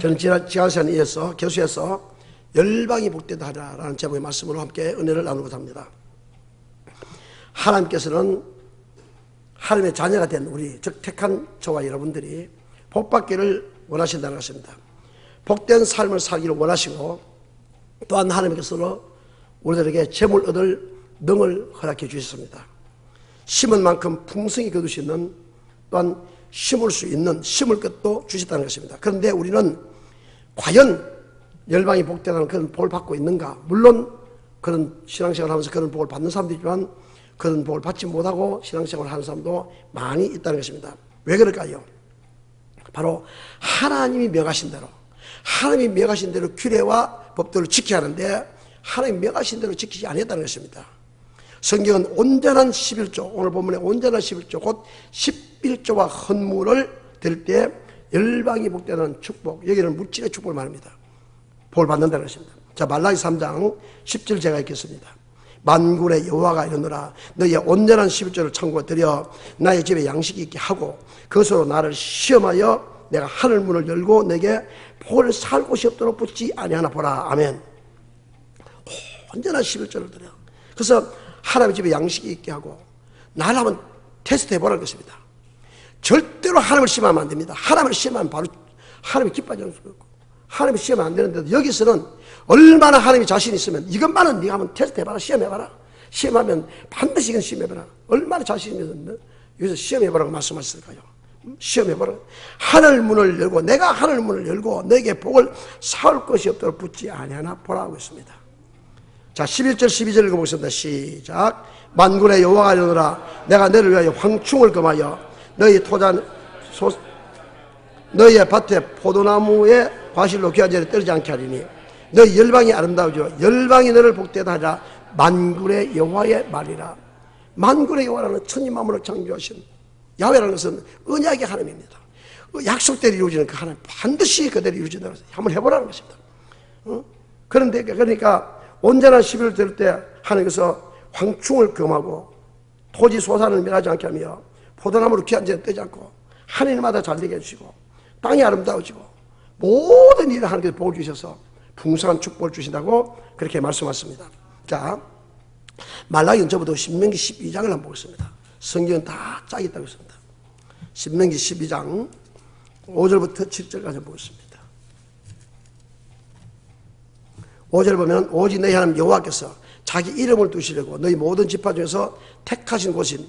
저는 지난 시간에 이어서 계속해서 열방이 복되다 하라라는 제목의 말씀으로 함께 은혜를 나누고자 합니다. 하나님께서는 하나님의 자녀가 된 우리, 즉 택한 저와 여러분들이 복받기를 원하신다는 것입니다. 복된 삶을 살기를 원하시고, 또한 하나님께서 우리들에게 재물 얻을 능을 허락해 주셨습니다. 심은 만큼 풍성히 거둘 수 있는, 또한 심을 수 있는 심을 것도 주셨다는 것입니다. 그런데 우리는 과연 열방이 복되다는 그런 복을 받고 있는가? 물론 그런 신앙생활을 하면서 그런 복을 받는 사람도 있지만 그런 복을 받지 못하고 신앙생활을 하는 사람도 많이 있다는 것입니다. 왜 그럴까요? 바로 하나님이 명하신 대로, 하나님이 명하신 대로 규례와 법도를 지켜야 하는데 하나님이 명하신 대로 지키지 않았다는 것입니다. 성경은 온전한 11조, 오늘 본문에 온전한 11조, 곧 11조와 헌물을 드릴 때 열방이 복되는 축복, 여기는 물질의 축복을 말합니다. 복을 받는다는 것입니다. 자, 말라기 3장 10절 제가 읽겠습니다. 만군의 여호와가 이르노라, 너희의 온전한 11조를 창고에 들여 나의 집에 양식이 있게 하고 그것으로 나를 시험하여 내가 하늘 문을 열고 내게 복을 살 곳이 없도록 붙지 아니하나 보라. 아멘. 온전한 11조를 드려. 그래서 하나님의 집에 양식이 있게 하고 나를 한번 테스트 해보라는 것입니다. 절대로 하나님을 시험하면 안 됩니다. 하나님을 시험하면 바로 하나님이 기뻐하지 않을 수가 없고, 하나님을 시험하면 안 되는데도 여기서는 얼마나 하나님이 자신 있으면 이것만은 네가 한번 테스트 해봐라, 시험해봐라. 시험하면 반드시 이건 시험해봐라. 얼마나 자신 있으면 여기서 시험해보라고 말씀하셨을까요? 시험해보라. 하늘 문을 열고, 내가 하늘 문을 열고 너에게 복을 사올 것이 없도록 붙지 아니하나 보라고 했습니다. 자, 11절 12절 읽어보겠습니다. 시작. 만군의 여호와가 이르노라, 내가 너를 위하여 황충을 금하여 너희 너희의 밭에 포도나무의 과실로 귀한 자를 떨지 않게 하리니 너희 열방이 아름다우죠. 열방이 너를 복되다 하라. 만군의 여호와의 말이라. 만군의 여호와라는 천지 만물을 창조하신 야훼라는 것은 언약의 하나님입니다. 약속대로 이루어지는 그 하나님, 반드시 그대로 이루어진다는 것을 한번 해보라는 것입니다. 그런데 그러니까 온전한 11을 드릴 때 하나님께서 황충을 금하고 토지 소산을 멸하지 않게 하며 포도나무로 귀한 자를 떼지 않고 하늘마다 잘되게 해주시고 땅이 아름다워지고 모든 일을 하나님께서 복을 주셔서 풍성한 축복을 주신다고 그렇게 말씀하셨습니다. 자, 말라기는 저보다 신명기 12장을 한번 보겠습니다. 성경은 다 짝이 있다고 했습니다. 신명기 12장 5절부터 7절까지 한번 보겠습니다. 5절 보면 오직 너희 하나님 여호와께서 자기 이름을 두시려고 너희 모든 지파 중에서 택하신 곳이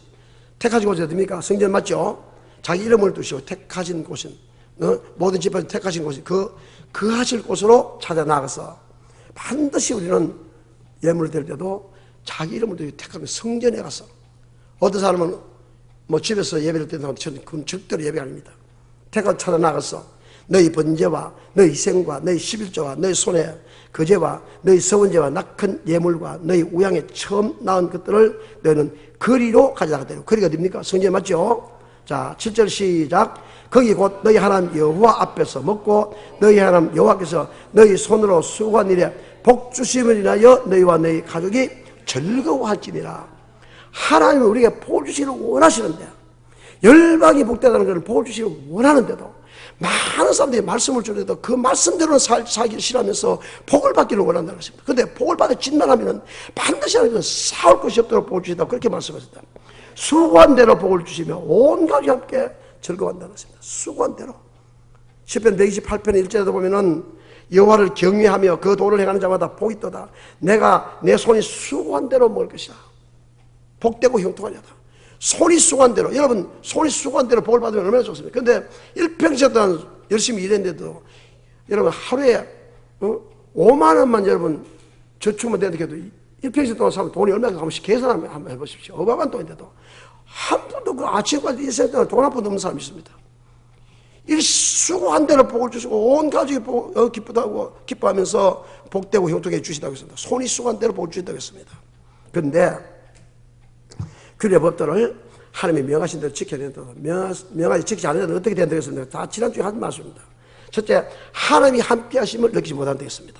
어디입니까? 성경 맞죠? 자기 이름을 두시고 택하신 곳인, 모든 지파 중에 택하신 곳이 그 하실 곳으로 찾아 나가서 반드시 우리는 예물을 드릴 때도 자기 이름을 두시고 택하면 성전에 가서, 어떤 사람은 뭐 집에서 예배를 드린다고 그건 절대로 예배가 아닙니다. 택하고 찾아 나가서 너희 번제와 너희 희생과 너희 11조와 너희 손에 거제와 너희 서원제와 낙한 예물과 너희 우양에 처음 낳은 것들을 너희는 거리로 가져다가 되고, 거리가 어딥니까? 성전에 맞죠? 자, 7절 시작. 거기 곧 너희 하나님 여호와 앞에서 먹고 너희 하나님 여호와께서 너희 손으로 수고한 일에 복 주심을 인하여 너희와 너희 가족이 즐거워할지니라. 하나님은 우리에게 복을 주시기를 원하시는데, 열방이 복되다는 것을 복을 주시기를 원하는데도 많은 사람들이 말씀을 주는데도 그 말씀대로는 살기를 싫어하면서 복을 받기를 원한다는 것입니다. 그런데 복을 받아 진단하면 반드시 하나님은 사올 것이 없도록 복을 주신다고 그렇게 말씀하셨다. 수고한 대로 복을 주시며 온 가족이 함께 즐거워한다는 것입니다. 수고한 대로. 시편 128편 1절에도 보면은 여호와를 경외하며 그 도를 행하는 자마다 복이 있도다. 내가 내 손이 수고한 대로 먹을 것이다. 복되고 형통하려다. 손이 수고한 대로, 여러분 손이 수고한 대로 복을 받으면 얼마나 좋습니까? 그런데 일평생 동안 열심히 일했는데도 여러분 하루에 5만 원만 여러분 저축만 되는데 해도 일평생 동안 사면 돈이 얼마나 가면씩 계산하면 한번 해보십시오. 어마어마한 돈인데도 한 번도 그 아침까지 일생 동안 돈 한 푼 없는 사람이 있습니다. 이 수고한 대로 복을 주시고 온 가족이 기뻐하면서 복되고 형통해 주시다고 했습니다. 손이 수고한 대로 복을 주신다고 했습니다. 그런데 규례 법도를 하나님이 명하신 대로 지켜야 된다. 명하지 지키지 않으면 어떻게 된다고 했습니다. 다 지난주에 한 말씀입니다. 첫째, 하나님이 함께 하심을 느끼지 못한다고 했습니다.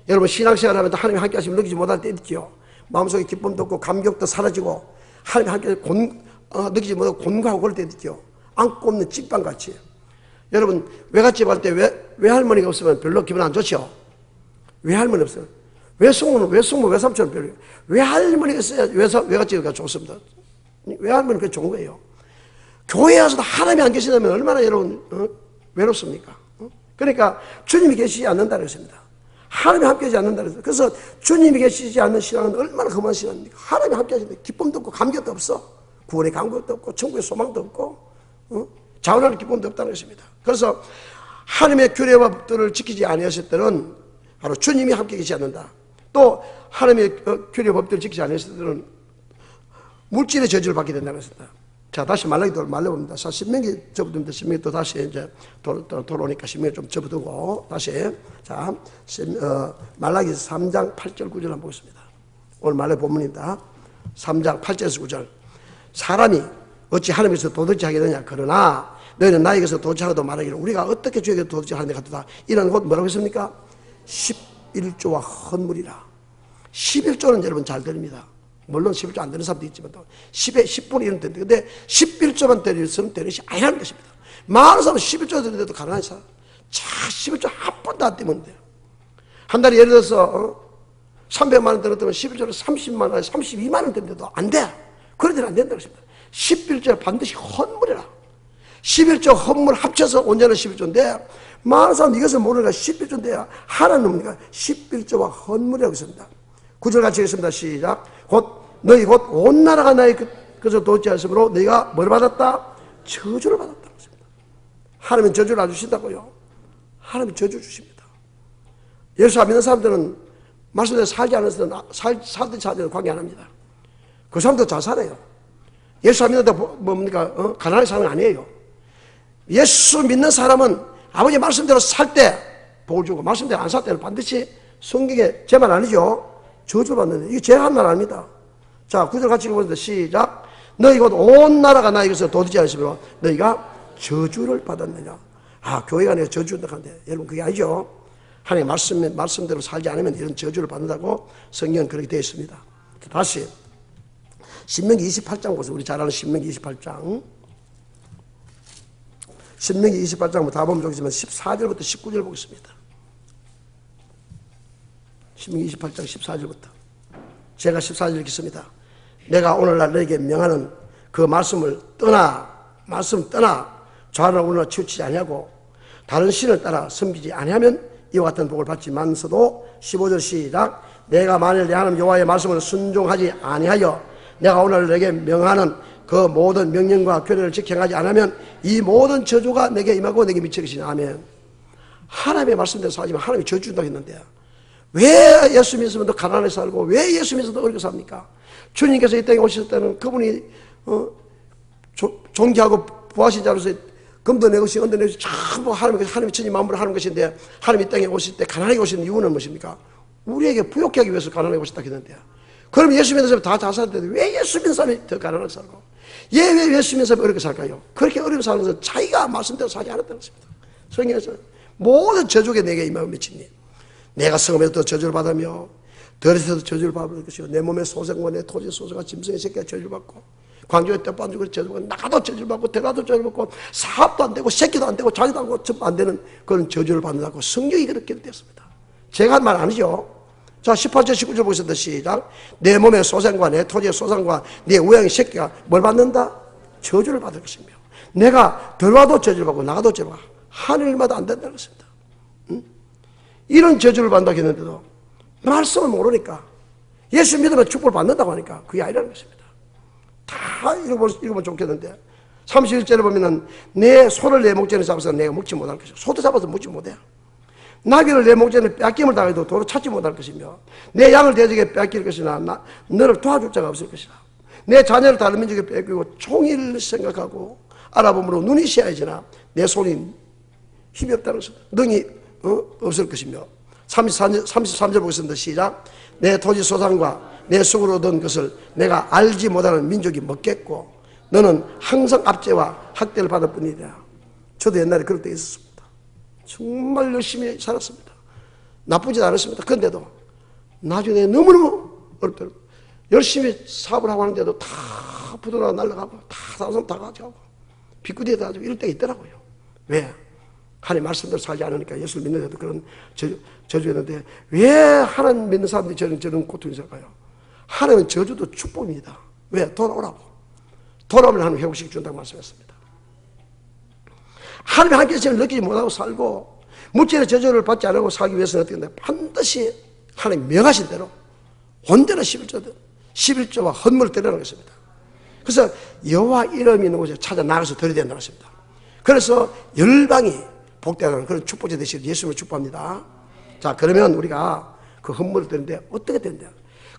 여러분 신앙생활 하면서 하나님이 함께 하심을 느끼지 못할 때 있죠. 마음속에 기쁨도 없고 감격도 사라지고 하나님이 함께 느끼지 못하고 곤고하고 그럴 때 있죠. 안고 없는 찐빵같이. 여러분, 외갓집 갈 때 외할머니가 없으면 별로 기분 안 좋죠? 외할머니 없어요. 외숙모는, 외삼촌은 별로. 외할머니가 있어야 외갓집가 좋습니다. 외할머니는 그게 좋은 거예요. 교회에 와서도 하나님이 안 계시다면 얼마나 여러분, 외롭습니까? 그러니까 주님이 계시지 않는다는 것입니다. 하나님이 함께 하지 않는다는 것입니다. 그래서 주님이 계시지 않는 신앙은 얼마나 험한 신앙입니까? 하나님이 함께 하시는데 기쁨도 없고 감격도 없어. 구원의 감격도 없고 천국의 소망도 없고 자원하는 기쁨도 없다는 것입니다. 그래서 하나님의 규례와 법들을 지키지 아니하실 때는 바로 주님이 함께 계시지 않는다. 또 하나님의 규례와 법들을 지키지 아니하실 때는 물질의 저주를 받게 된다는 것입니다. 자, 다시 말라기도 말려봅니다. 자, 신명기 접어둡니다. 신명기 또 다시 이제 돌아오니까 신명기 좀 접어두고 다시. 자, 말라기 3장 8절 9절 한번 보겠습니다. 오늘 말라기 본문입니다. 3장 8절에서 9절. 사람이 어찌 하나님께서 도둑질 하게 되냐. 그러나 너희는 나에게서 도둑질하고도 말하기를 우리가 어떻게 주에게 도둑질하는 데 같도다. 이런 것 뭐라고 했습니까? 11조와 헌물이라. 11조는 여러분 잘 들립니다. 물론 11조 안 되는 사람도 있지만 또 10에 10분의 1은 되는데 근데 11조만 때렸으면 되는 것이 아니라는 것입니다. 많은 사람은 11조 되는데도 가난한 사람. 자, 11조 한 번도 안 떼면 돼요. 한 달에 예를 들어서 300만 원 들었다면 11조를 30만 원, 32만 원 되는데도 안 돼. 그런 데는 안 된다는 것입니다. 11조는 반드시 헌물이라. 11조 헌물 합쳐서 온전한 11조인데 많은 사람은 이것을 모르니까 11조인데 하나님은 11조와 헌물이라고 했습니다. 9절 같이 하겠습니다. 시작. 너희 곧 온 나라가 나의 그저 도둑질하심으로 너희가 뭘 받았다? 저주를 받았다는 것입니다. 하나님은 저주를 안 주신다고요? 하나님은 저주 주십니다. 예수 안 믿는 사람들은 말씀대로 살지 않은 사람들은 살든 살든 관계 안 합니다. 그 사람도 잘 살아요. 예수 안 믿는다고 뭡니까? 가난하게 사는 건 아니에요. 예수 믿는 사람은 아버지 말씀대로 살 때 복을 주고 말씀대로 안 살 때는 반드시 성경에 제 말 아니죠? 저주를 받는데 이게 제가 한 말 아닙니다. 자, 9절 같이 읽어보겠습니다. 시작. 너희 곧 온 나라가 나에게서 도둑질 하시며 너희가 저주를 받았느냐. 아, 교회가 내가 저주한다 하는데 여러분 그게 아니죠. 하나님 말씀대로 살지 않으면 이런 저주를 받는다고 성경은 그렇게 되어 있습니다. 다시 신명기 28장 보세요. 우리 잘 아는 신명기 28장. 신명기 28장 다 보면 좋겠지만 14절부터 19절 보겠습니다. 신명기 28장 14절부터 제가 14절 읽겠습니다. 내가 오늘날 너에게 명하는 그 말씀을 떠나 좌나 우나 치우치지 아니하고 다른 신을 따라 섬기지 아니하면 이와 같은 복을 받지만서도 15절 시작. 내가 만일 내 하나님 여호와의 말씀을 순종하지 아니하여 내가 오늘 너에게 명하는 그 모든 명령과 규례를 지켜가지 않으면 이 모든 저주가 내게 임하고 내게 미칠 것이니 아멘. 하나님의 말씀대로 살지만 하나님이 저주 준다고 했는데 왜 예수 믿으면 더 가난하게 살고 왜 예수 믿으면 더 어렵게 삽니까? 주님께서 이 땅에 오셨을 때는 그분이 존귀하고 부하신 자로서 금도 내 것이 은도 내 것이 전부 하나님의 천지 만물을 하는 것인데 하나님이 이 땅에 오실 때 가난하게 오시는 이유는 무엇입니까? 우리에게 부욕하게 하기 위해서 가난하게 오셨다 했는데 그럼 예수 믿는 사람이 다 잘 살는데 왜 예수 믿는 사람이 더 가난하게 살고 왜 예수 믿는 사람이 어렵게 살까요? 그렇게 어렵게 사는 것은 자기가 말씀대로 살지 않았다는 것입니다. 성경에서 모든 저주가 내게 임하고 미치니 내가 성읍에서도 저주를 받으며 들에서도 저주를 받을 것이요 내 몸의 소생과 내 토지 소생과 짐승의 새끼가 저주를 받고 광주에 떡반죽을 저주를 받고 나가도 저주를 받고 들어가도 저주를 받고 사업도 안 되고 새끼도 안 되고 자기도 안 되고 전부 안 되는 그런 저주를 받는다고 성경이 그렇게 되었습니다. 제가 한 말 아니죠. 자 18절 19절 보겠습니다. 시작. 내 몸의 소생과 내 토지의 소생과 내 우양의 새끼가 뭘 받는다? 저주를 받을 것이며 내가 들어와도 저주를 받고 나가도 저주를 받고 하늘마다 안 된다는 것입니다. 이런 저주를 받는다고 했는데도 말씀을 모르니까 예수 믿으면 축복을 받는다고 하니까 그게 아니라는 것입니다. 다 읽어보면 좋겠는데 31절에 보면은 내 소를 내 목전에 잡아서 내가 먹지 못할 것이고 소도 잡아서 먹지 못해. 나귀를 내 목전에 뺏김을 당해도 도로 찾지 못할 것이며 내 양을 대적에 뺏길 것이나 너를 도와줄 자가 없을 것이라. 내 자녀를 다른 민족에 뺏기고 총의를 생각하고 알아보므로 눈이 시야해지나 내 손이 힘이 없다는 것입니다. 능이 없을 것이며 33절 보겠습니다. 시작. 내 토지 소산과 내 속으로 얻은 것을 내가 알지 못하는 민족이 먹겠고 너는 항상 압제와 학대를 받을 뿐이라. 저도 옛날에 그럴 때 있었습니다. 정말 열심히 살았습니다. 나쁘지 않았습니다. 그런데도 나중에 너무너무 어렵더라고요. 열심히 사업을 하고 하는데도 다 부도가 날아가고 다 다른 사람 다 가져가고 비꾸디에 다 가지고 이럴 때가 있더라고요. 왜? 하나님 말씀대로 살지 않으니까 예수를 믿는 데도 그런 저주였는데 왜 하나님 믿는 사람들이 저런 고통이 있을까요? 하나님은 저주도 축복입니다. 왜? 돌아오라고. 돌아오면 하나님 회복시켜 준다고 말씀했습니다. 하나님 함께해서 느끼지 못하고 살고 물질의 저주를 받지 않고 살기 위해서는 어떻게 된다? 반드시 하나님 명하신 대로 온전한 11조와 헌물을 드리라는 것입니다. 그래서 여호와 이름이 있는 곳에 찾아 나가서 드려야 된다는 것입니다. 그래서 열방이 복되는 그런 축복제 되시길 예수님을 축복합니다. 자, 그러면 우리가 그 헌물을 드리는데 어떻게 된대요?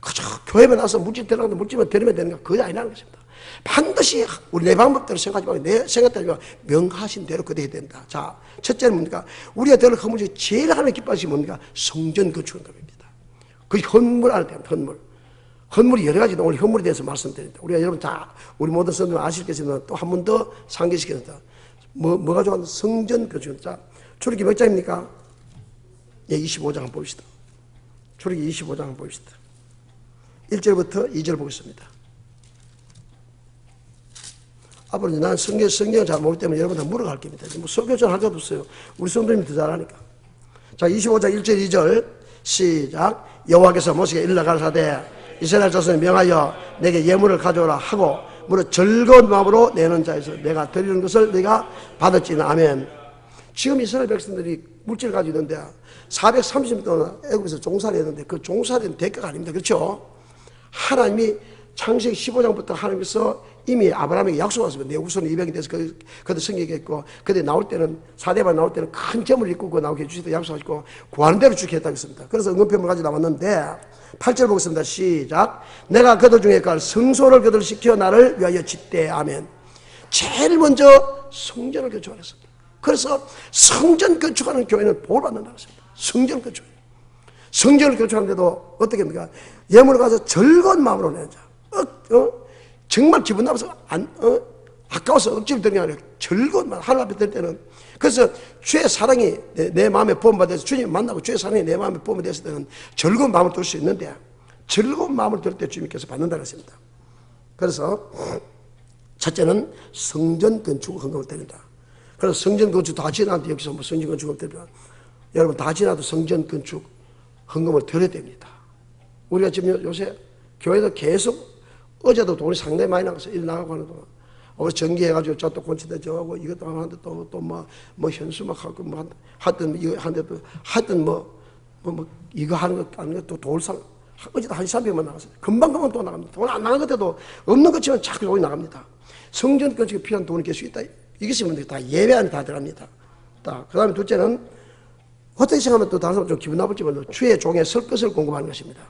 그저 교회만 나서 물질 들어가는데 물질만 드리면 되는 거 그게 아니라는 것입니다. 반드시 우리 내 방법대로 생각하지 말고 내 생각대로 명하신 대로 그대로 해야 된다. 자, 첫째는 뭡니까? 우리가 드릴 헌물 중에 제일 하나님 기뻐하시는 겁니까? 성전 건축은 겁니다. 그게 헌물 안에 대한 헌물. 헌물이 여러 가지도 오늘 헌물에 대해서 말씀드립니다. 우리가 여러분 다 우리 모든 성도들 아시겠지만 또 한 번 더 상기시켰다. 뭐가 좋아하는 성전 건축. 자, 출애굽기 몇 장입니까? 예, 25장 한번 봅시다. 출애굽기 25장 한번 봅시다. 1절부터 2절 보겠습니다. 앞으로 난 성경을 잘 모르기 때문에 여러분한테 물어갈 겁니다. 뭐 설교전 할 것도 없어요. 우리 성도님이 더 잘하니까. 자, 25장 1절 2절 시작. 여호와께서 모세에게 일러 가라사대 이스라엘 자손에 명하여 내게 예물을 가져오라 하고 무릇 즐거운 마음으로 내는 자에서 내가 드리는 것을 내가 받았지는 아멘. 지금 이스라엘 백성들이 물질을 가지고 있는데 430년 동안 애국에서 종살이 했는데 그 종살이는 대가가 아닙니다. 그렇죠? 하나님이 창세기 15장부터 하나님께서 이미 아브라함에게 약속하셨습니다. 내 후손 200이 돼서 그들 성경했고 그들 나올 때는 사대반 나올 때는 큰 재물을 이끌고 나오게 해주시다 약속하시고 구하는 대로 주게 했다고 했습니다. 그래서 응급편을 가지고 나왔는데 8절 보겠습니다. 시작. 내가 그들 중에 성소를 그들 시켜 나를 위하여 짓되 아멘. 제일 먼저 성전을 건축하겠습니다. 그래서 성전 건축하는 교회는 복을 받는다고 했습니다. 성전 건축. 성전을 건축하는데도 어떻게 합니까? 예물을 가서 즐거운 마음으로 내는 자. 정말 기분 나빠서 아까워서 억지로 드리는 게 아니라 즐거운 마음, 하나님 앞에 들 때는. 그래서 주의 사랑이 내 마음에 부음받아서 주님 만나고 주의 사랑이 내 마음에 부음받았을 때는 즐거운 마음을 들 수 있는데 즐거운 마음을 들 때 주님께서 받는다는 것입니다. 그래서 첫째는 성전 건축 헌금을 드린다. 그래서 성전 건축 다 지나도 여기서 뭐 성전 건축을 드리면 여러분 다 지나도 성전 건축 헌금을 드려야 됩니다. 우리가 지금 요새 교회도 계속 어제도 돈이 상당히 많이 나가서 일 나가고 하는 동안 전기해가지고 저또 곤치대 저하고 이것도 하는데 또 뭐 현수 막 하고 뭐 하여튼 이거 하는데 또 하여튼 뭐 이거 하는 것 또 돌상 어제도 한 300만 나갔어요. 금방 또 나갑니다. 돈 안 나간 것도 없는 것지만 자꾸 돈이 나갑니다. 성전 건축에 필요한 돈이 계속 있다. 이것이 다 예배 안에 다 들어갑니다. 그 다음에 둘째는 어떻게 생각하면 또 다른 사람 좀 기분 나쁠지만 주의 종에 설 것을 공급하는 것입니다.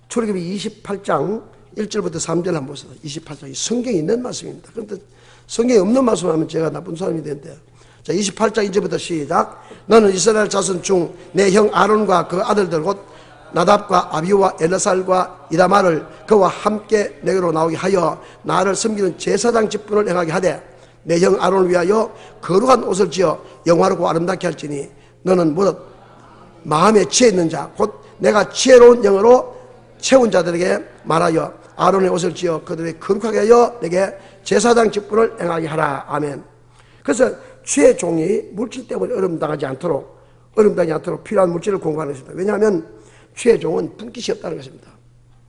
출애굽기 28장 1절부터 3절 한번 보세요. 28장 성경에 있는 말씀입니다. 그런데 성경에 없는 말씀을 하면 제가 나쁜 사람이 되는데 자 28장 1절부터 시작. 너는 이스라엘 자손 중 내 형 아론과 그 아들들 곧 나답과 아비우와 엘르살과 이다말을 그와 함께 내게로 나오게 하여 나를 섬기는 제사장 직분을 행하게 하되 내 형 아론을 위하여 거룩한 옷을 지어 영화롭고 아름답게 할지니 너는 무릇 마음에 지혜 있는 자 곧 내가 지혜로운 영으로 채운 자들에게 말하여 아론의 옷을 지어 그들의 거룩하게 하여 내게 제사장 직분을 행하게 하라. 아멘. 그래서 주의 종이 물질 때문에 어려움당하지 않도록 필요한 물질을 공급하는 것입니다. 왜냐하면 주의 종은 분깃이 없다는 것입니다.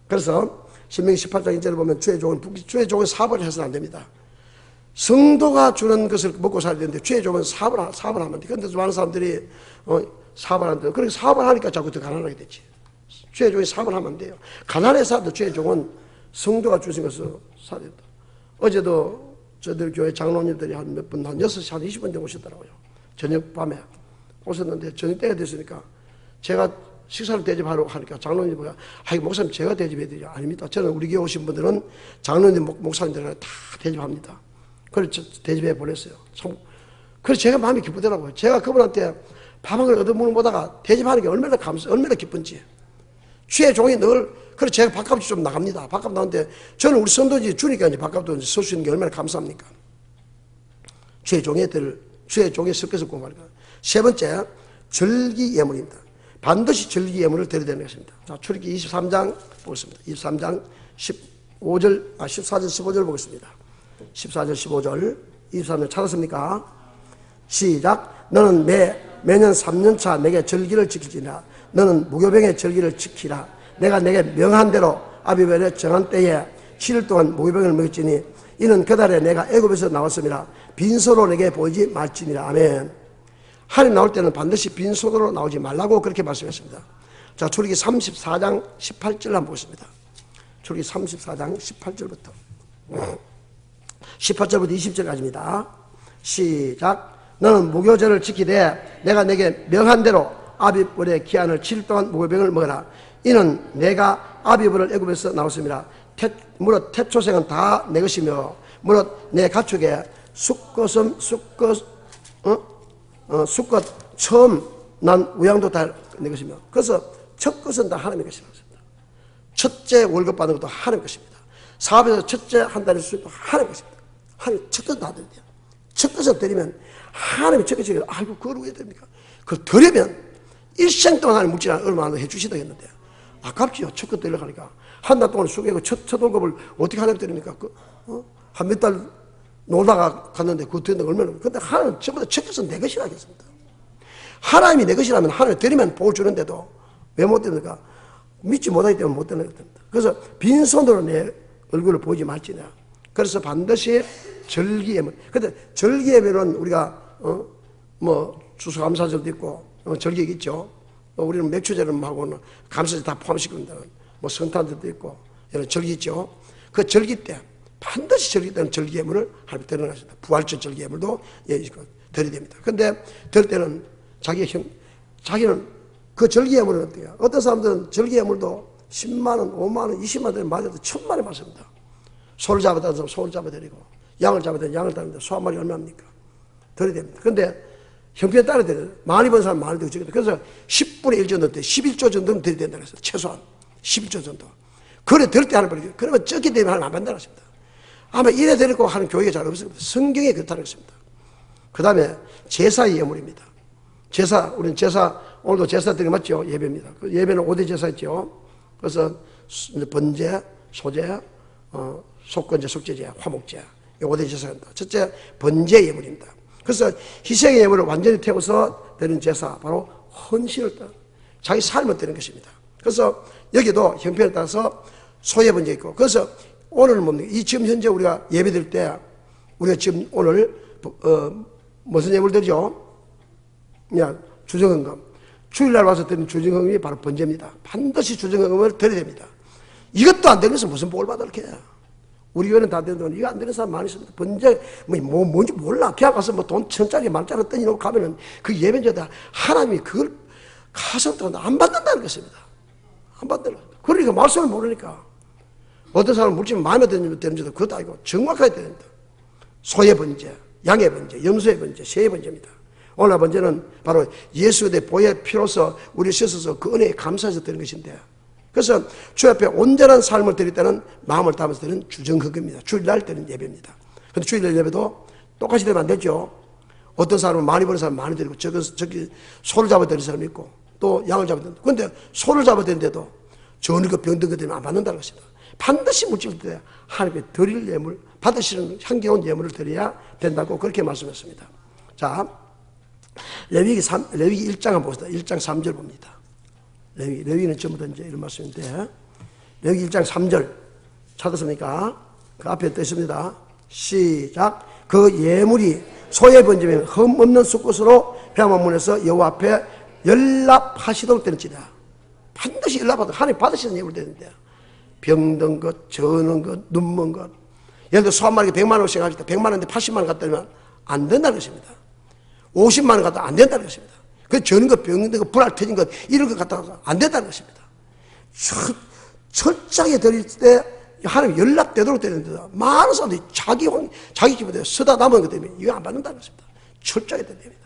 그래서 신명기 18장 1절을 보면 주의 종은 사업을 해서는 안 됩니다. 성도가 주는 것을 먹고 살아야 되는데 주의 종은 사업을 하면 안 돼. 그런데 많은 사람들이 사업을 하는데 그렇게 사업을 하니까 자꾸 더 가난하게 되지. 주의 종이 사업을 하면 안 돼요. 가난해서도 주의 종은 성도가 주신 것을 사야 된다. 어제도 저들 교회 장로님들이 한 몇 분, 한 6시, 한 20분 정도 오셨더라고요. 저녁 밤에 오셨는데 저녁 때가 됐으니까 제가 식사를 대접하러 하니까 장로님이 뭐야? 목사님 제가 대접해야 되죠. 아닙니다. 저는 우리 교회 오신 분들은 장로님, 목사님들은 다 대접합니다. 그래서 대접해 보냈어요. 그래서 제가 마음이 기쁘더라고요. 제가 그분한테 밥 한 그릇 얻어먹는 보다가 대접하는 게 얼마나 기쁜지. 주의 종이 늘, 그래서 제가 밥값이 좀 나갑니다. 밥값 나오는데 저는 우리 성도지 주니까 이제 밥값도 쓸 수 있는 게 얼마나 감사합니까? 주의 종의 섞여서 공부하니까. 세 번째, 절기 예물입니다. 반드시 절기 예물을 드려야 되는 것입니다. 자, 출애굽기 23장 보겠습니다. 23장 14절 15절 보겠습니다. 14절 15절 23절 찾았습니까? 시작. 너는 매년 3년차 내게 절기를 지키지라. 너는 무교병의 절기를 지키라. 내가 내게 명한 대로 아비벨의 정한 때에 7일 동안 무교병을 먹였지니 이는 그달에 내가 애굽에서 나왔음이라. 빈소로 내게 보이지 말지니라. 아멘. 하나님 나올 때는 반드시 빈소로 나오지 말라고 그렇게 말씀했습니다. 자, 출애기 34장 18절 한번 보겠습니다. 출애기 34장 18절부터 20절까지입니다. 시작. 너는 무교절을 지키되 내가 내게 명한 대로 아비벌의 기한을 7일 동안 무교병을 먹어라. 이는 내가 아비벌을 애굽에서 나왔습니다. 무릇 태초생은 다 내 것이며 무릇 내 가축에 수컷 처음 난 우양도 다 내 것이며, 그래서 첫 것은 다 하나님의 것입니다. 첫째 월급 받는 것도 하나님의 것입니다. 사업에서 첫째 한 달의 수입도 하나님의 것입니다. 하나님 첫 것은 다 드려야 돼요. 첫 것을 드리면 하나님이 첫 것을, 아이고 그걸 왜 드립니까? 그걸 드리면 일생 동안 하나님 묻지 않아 얼마나 해주시다 했는데 아깝지요. 첫 것 드리려고 하니까 한 달 동안 수고하고 첫 월급을 어떻게 하나님 드립니까? 한 몇 달 놀다가 갔는데 그거 드는데 얼마나. 근데 하나님 전부 다 첫 것은 내 것이라 하겠습니다. 하나님이 내 것이라면 하나님 드리면 복을 주는데도 왜 못 드립니까? 믿지 못하기 때문에 못 드는 겁니다. 그래서 빈손으로 내 얼굴을 보지 말지냐. 그래서 반드시 절기예물. 근데 절기예물은 우리가 추수감사절도 있고 절기 있죠. 우리는 맥주제를 하고는 감사절 다 포함시킵니다. 성탄절도 있고 이런 절기 있죠. 그 절기 때 반드시 절기 때는 절기예물을 하나님 드러나십니다. 부활절 절기예물도 드려야 됩니다. 근데 드릴 때는 자기는 그 절기예물은 어때요? 어떤 사람들은 절기예물도 10만원, 5만원, 20만원 맞아도 1000만원 맞습니다. 소를 잡아다 사람 소를 잡아드리고 양을 잡아다 양을 잡는데 소 한 마리 얼마입니까? 드려야 됩니다. 근데 형편에 따라 드려요. 많이 번 사람 많이 드리고, 그래서 10분의 1 정도 때 11조 정도는 드려야 된다고 했어요. 최소한 11조 정도. 그래 드릴 때 하나 버리고, 그러면 적게 되면 하나 안 받는다고 했습니다. 아마 이래 드리고 하는 교회가 잘 없습니다. 성경에 그렇다고 했습니다. 그 다음에 제사의 예물입니다. 우리는 오늘도 제사 드리는 거 맞죠? 예배입니다. 그 예배는 5대 제사 있죠. 그래서 번제, 소제, 속건제, 속제제, 화목제, 이 5대 제사입니다. 첫째, 번제 예물입니다. 그래서 희생의 예물을 완전히 태워서 드리는 제사, 바로 헌신을 따라 자기 삶을 드리는 것입니다. 그래서 여기도 형편에 따라서 소예 번제 있고, 그래서 오늘은 뭡니까? 지금 현재 우리가 예배 드릴 때, 우리가 지금 오늘, 무슨 예물 드리죠? 그냥 주정헌금. 주일날 와서 드리는 주정헌금이 바로 번제입니다. 반드시 주정헌금을 드려야 됩니다. 이것도 안 되는 것은 무슨 복을 받아 이렇게 해요. 우리 교회는 다 되는데 이거 안 되는 사람 많이 있습니다. 번제 뭔지 몰라. 그냥 가서 돈 1000짜리 만짜리 떼놓고 가면은 그 예배자다 하나님이 그걸 가서 또 안 받는다는 것입니다. 안 받는다. 그러니까 말씀을 모르니까 어떤 사람은 물질 마음에 드는지도 그것도 아니고 정확하게 됩니다. 소의 번제, 양의 번제, 염소의 번제, 새의 번제입니다. 오늘 번제는 바로 예수의 보혈의 피로서 우리 씻어서 그 은혜에 감사해서 드리는 것인데, 그래서 주 앞에 온전한 삶을 드릴 때는 마음을 담아서 드리는 주정헌금입니다. 주일날 드리는 예배입니다. 근데 주일날 예배도 똑같이 되면 안 되죠. 어떤 사람은 많이 버는 사람 많이 드리고, 저기 소를 잡아 드리는 사람이 있고, 또 양을 잡아 드리는. 근데 소를 잡아 드리는데도 저는 그 병든 것 때문에 안 받는다는 것입니다. 반드시 물질 때 하나님께 드릴 예물, 받으시는 향기로운 예물을 드려야 된다고 그렇게 말씀했습니다. 자, 레위기 1장 한번 봅시다. 1장 3절 봅니다. 레위기는 전부 다 이제 이런 말씀인데, 레위기 1장 3절 찾았습니까? 그 앞에 떠 있습니다. 시작. 그 예물이 소의 번제면 흠 없는 수컷으로 회막문에서 여호와 앞에 연락하시도록 되는지라. 반드시 연락받아 하나님 받으시는 예물 되는데, 병든 것, 저는 것, 눈먼 것. 예를 들어 소 한 마리가 100만 원씩 하시다 100만 원인데 80만 원 갖다 주면 안 된다는 것입니다. 50만 원 갖다 안 된다는 것입니다. 그 저는 것, 병든 것, 불알 터진 것, 이런 것 갖다가 안 된다는 것입니다. 철저하게 드릴 때 하나님 연락되도록 되는데, 많은 사람들이 자기 기분에 쓰다 남은 것 때문에 이거 안 받는다는 것입니다. 철저하게 드려야 됩니다.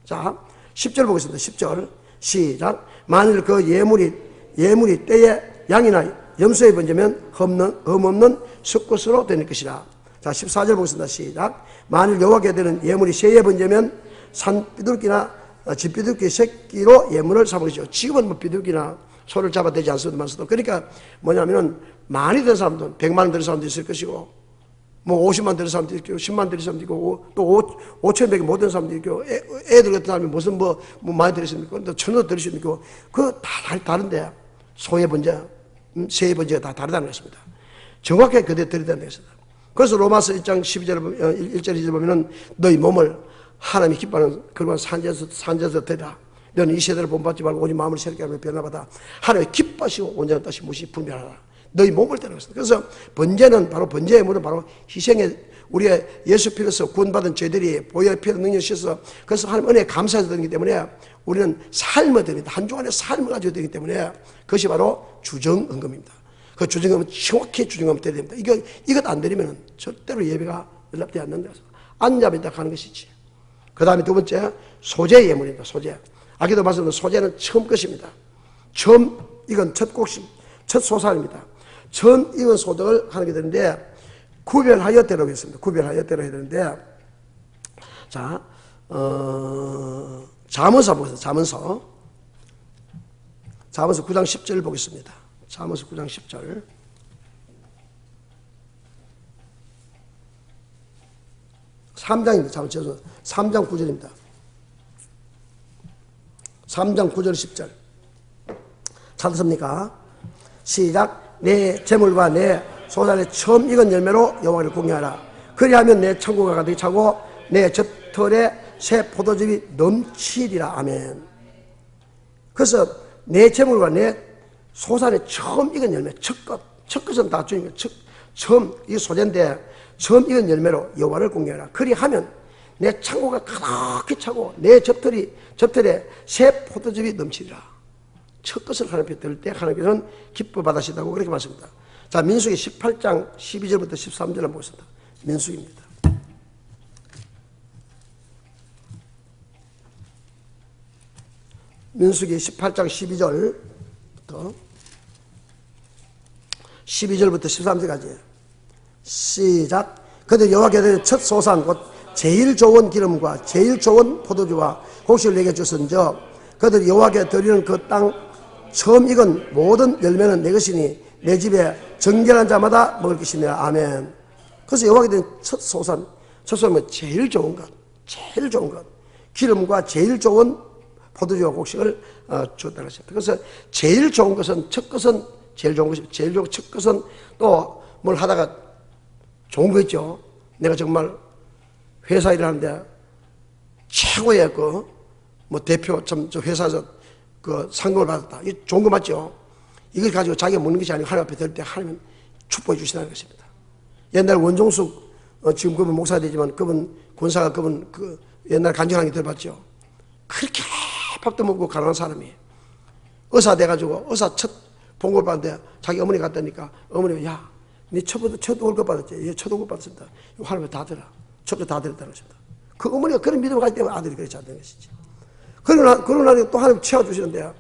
자, 10절 보겠습니다. 10절 시작. 만일 그 예물이 때에 양이나 염소의 번제면 흠 없는 수컷으로 되는 것이라. 자, 14절 보겠습니다. 시작. 만일 여호와께 드리는 예물이 새의 번제면 산 비둘기나 집 비둘기 새끼로 예물을 삼은 것이죠. 지금은 뭐 비둘기나 소를 잡아 되지 않습니다만서도, 그러니까 뭐냐면은 많이 된 사람도 100만 원 된 사람도 있을 것이고 뭐 50만 드릴 사람도 있고 10만 드릴 사람도 있고 또 5,100이 못 드는 사람도 있고 애들 같은 사람이 무슨 뭐 많이 드릴 수도 있고 또 1,000원 드릴 수도 있고 그거 다 다른데 소의 번제, 세의 번제가 다 다르다는 것입니다. 정확하게 그대로 드려야 된다는 것입니다. 그래서 로마서 1장 12절 1절 2절 보면은 너희 몸을 하나님이 기뻐하는 그런 산재에서 드리라. 너는 이 세대를 본받지 말고 오직 마음을 새롭게 하며 변화받아 하나님의 기뻐하시고 온전한 뜻이 무엇이 분별하라. 너희 몸을 드리는 것입니다. 그래서 번제는 바로 번제의 물은 바로 희생의 우리의 예수 피로서 구원받은 죄들이 보혈 피로 능력 씻어서 그래서 하나님 은혜에 감사해서 드리기 때문에 우리는 삶을 드립니다. 한 주간의 삶을 가지고 드리기 때문에 그것이 바로 주정헌금입니다. 그 주정헌금은 정확히 주정헌금 드려야 됩니다. 이것 안 드리면 절대로 예배가 연락되지 않는다. 앉아면 딱 하는 것이지. 그 다음에 두 번째 소재 예물입니다. 소재. 아까도 말씀드린 소재는 처음 것입니다. 처음 이건 첫 곡식, 첫 소산입니다. 처음 익은 소득을 하게 되는데 구별하여 대로 했습니다. 구별하여 대로 해야 되는데 자 잠언서 보겠습니다. 잠언서 9장 10절 보겠습니다. 잠언서 9장 10절. 잠언서 3장 9절입니다. 3장 9절 10절. 찾았습니까? 시작. 내 재물과 내 소산의 처음 익은 열매로 여호와를 공경하라. 그리하면 내 천국가 가득 차고 내 젖털에 새 포도즙이 넘치리라. 아멘. 그래서 내 재물과 내 소산의 처음 익은 열매, 첫 것은 다 주님의 처음 이 소재인데 처음 익은 열매로 여호와를 공경하라. 그리하면 내 창고가 가득히 차고 내 젖털에 새 포도즙이 넘치리라. 첫 것을 하나님께 드릴 때 하나님께서는 기뻐 받으시다고 그렇게 말씀합니다. 자, 민수기 18장 12절부터 13절 한번 보겠습니다. 민수기입니다. 민수기 18장 12절부터 13절까지 시작. 그들 여호와께 드린 첫 소산 곧 제일 좋은 기름과 제일 좋은 포도주와 곡식을 내게 주선저 그들 여호와께 드리는 그 땅 처음 익은 모든 열매는 내 것이니 내 집에 정결한 자마다 먹을 것이니라. 아멘. 그래서 여호와께 드린 첫 소산은 제일 좋은 것, 기름과 제일 좋은 포도주와 곡식을 주었다는 것입니다. 그래서 제일 좋은 것은 첫 것은 제일 좋은 것입니다. 제일 좋은 첫 것은 또 뭘 하다가 좋은 거 있죠. 내가 정말 회사 일을 하는데 최고의 뭐 대표 저 회사에서 그 상금을 받았다. 이 좋은 거 맞죠? 이걸 가지고 자기가 먹는 것이 아니고 하나님 앞에 들 때 하나님은 축복해 주시다는 것입니다. 옛날 원종숙 지금 그분 목사가 되지만 그분 권사가 그분 그 옛날 간증하는 게 들어봤죠. 그렇게 밥도 먹고 가난한 사람이 의사 돼가지고 의사 첫 봉급을 받는데 자기 어머니 갔다니까 어머니가 야, 네 첫 월급 받았지? 예, 첫 월급 받았습니다. 하나님 다 들어. 첫째 다 들었다는 것입니다. 그 어머니가 그런 믿음을 가지기 때문에 아들이 그렇지 않다는 것이지. 그러나 또 하나님 채워주시는데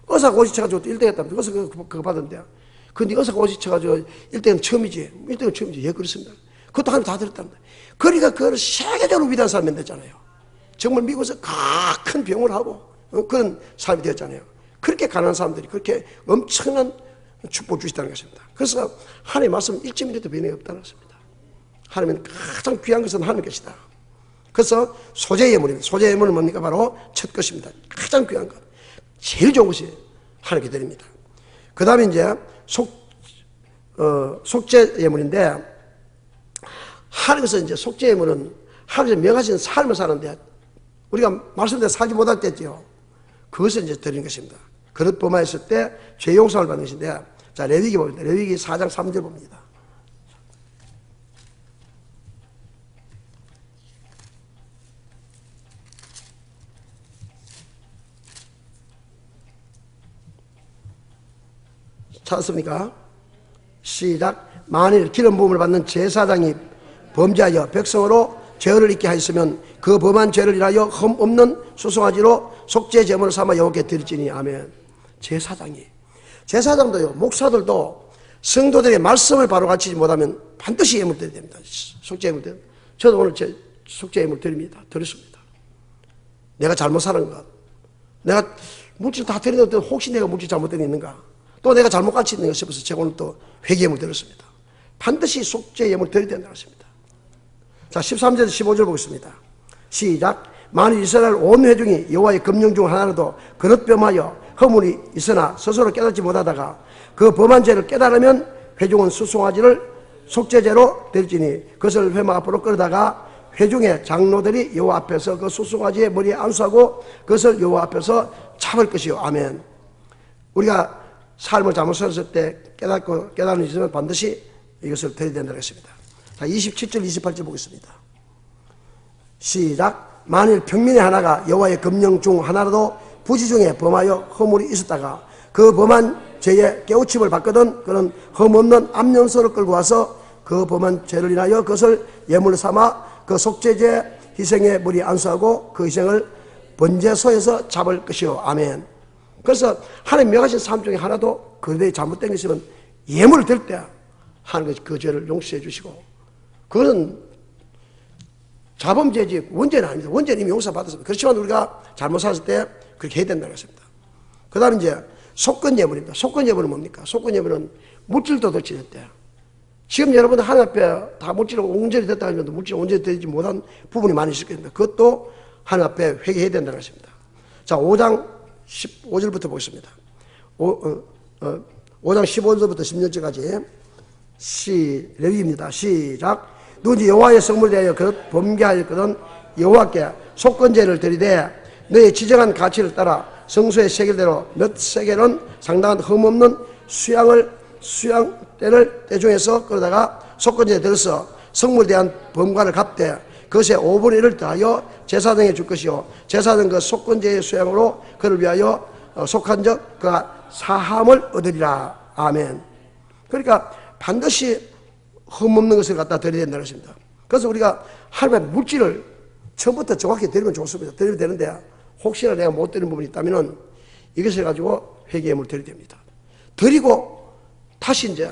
의사 고시 쳐가지고 또 1등 했답니다. 그래서 그거 받았는데 근데 의사 고시 쳐가지고 1등은 처음이지. 1등은 처음이지. 예, 그렇습니다. 그것도 하나님 다 들었답니다. 그러니까 그걸 세계적으로 위대한 사람이 됐잖아요. 정말 미국에서 큰 병을 하고 그런 사람이 되었잖아요. 그렇게 가난한 사람들이 그렇게 엄청난 축복을 주시다는 것입니다. 그래서 하나님의 말씀은 1.1도 변함이 없다는 것입니다. 하나님은 가장 귀한 것은 하나님 것이다. 그래서 소재 예물입니다. 소재 예물은 뭡니까? 바로 첫 것입니다. 가장 귀한 것. 제일 좋은 것이 하나님께 드립니다. 그 다음에 이제 속죄 예물인데 하나님께서 이제 속죄 예물은 하나님께서 명하신 삶을 사는데 우리가 말씀대로 살지 못할 때죠. 그것을 이제 드리는 것입니다. 그릇 범하였을 때 죄 용서를 받는 것인데 자, 레위기 봅니다. 레위기 4장 3절 봅니다. 찾았습니까? 시작. 만일 기름 부음을 받는 제사장이 범죄하여 백성으로 죄를 잊게 하였으면 그 범한 죄를 인하여 흠 없는 수송아지로 속죄 제물을 삼아 여호와께 드릴지니. 아멘. 제사장도요, 목사들도 성도들의 말씀을 바로 가르치지 못하면 반드시 예물 드려야 됩니다. 속죄 예물 드립니다. 저도 오늘 제 속죄 예물 드립니다. 드렸습니다. 내가 잘못 사는 것, 내가 물질 다 드리는데 혹시 내가 물질 잘못된 게 있는가, 또 내가 잘못 가르치는 것 싶어서 제가 오늘 또 회개 예물 드렸습니다. 반드시 속죄 예물 드려야 된다고 했습니다. 자, 13절 15절 보겠습니다. 시작. 만일 이스라엘 온 회중이 여호와의 금령 중 하나라도 그릇범하여 허물이 있으나 스스로 깨닫지 못하다가 그 범한 죄를 깨달으면 회중은 수송아지를 속죄제로 드릴지니 그것을 회막 앞으로 끌다가 회중의 장로들이 여호와 앞에서 그 수송아지의 머리에 안수하고 그것을 여호와 앞에서 잡을 것이요. 아멘. 우리가 삶을 잘못 살았을 때 깨닫는 있으면 반드시 이것을 드려야 된다고 했습니다. 자, 27절 28절 보겠습니다. 시작. 만일 평민의 하나가 여호와의 금령 중 하나라도 부지 중에 범하여 허물이 있었다가 그 범한 죄에 깨우침을 받거든 그는 흠없는 암염소를 끌고 와서 그 범한 죄를 인하여 그것을 예물로 삼아 그 속죄제 희생의 머리에 안수하고 그 희생을 번제소에서 잡을 것이요. 아멘. 그래서 하나님 명하신 삶 중에 하나도 그들이 잘못된 게 있으면 예물을 드릴 때 하나님 그 죄를 용서해 주시고, 그것은 자범죄지 원죄는 아닙니다. 원죄는 이미 용서받았습니다. 그렇지만 우리가 잘못 살았을 때 그렇게 해야 된다고 했습니다. 그 다음에 이제 속건 예물입니다. 속건 예물은 뭡니까? 속건 예물은 물질도 덧치는 때, 지금 여러분들 하나님 앞에 다 물질을 온전히 됐다 하면 물질을 온전히 되지 못한 부분이 많이 있을 겁니다. 그것도 하나님 앞에 회개해야 된다고 했습니다. 자, 5장 15절부터 보겠습니다. 5장 15절부터 16절까지 레위기입니다. 시작. 누구든지 여호와의 성물에 대하여 그릇 범죄하였거든 여호와께 속건제를 드리되 너의 지정한 가치를 따라 성소의 세겔대로 몇 세겔은 상당한 흠없는 수양대를 떼중에서 끌어다가 속건제에 들어서 성물에 대한 범과를 갚되 그것의 5분의 1을 더하여 제사장에 줄 것이요 제사장 그 속건제의 수양으로 그를 위하여 속한 적 그가 사함을 얻으리라. 아멘. 그러니까 반드시 흠없는 것을 갖다 드려야 된다는 것입니다. 그래서 우리가 하나님의 물질을 처음부터 정확히 드리면 좋습니다. 드리면 되는데 혹시나 내가 못 드리는 부분이 있다면 이것을 가지고 회개의 드려야 됩니다. 드리고 다시 이제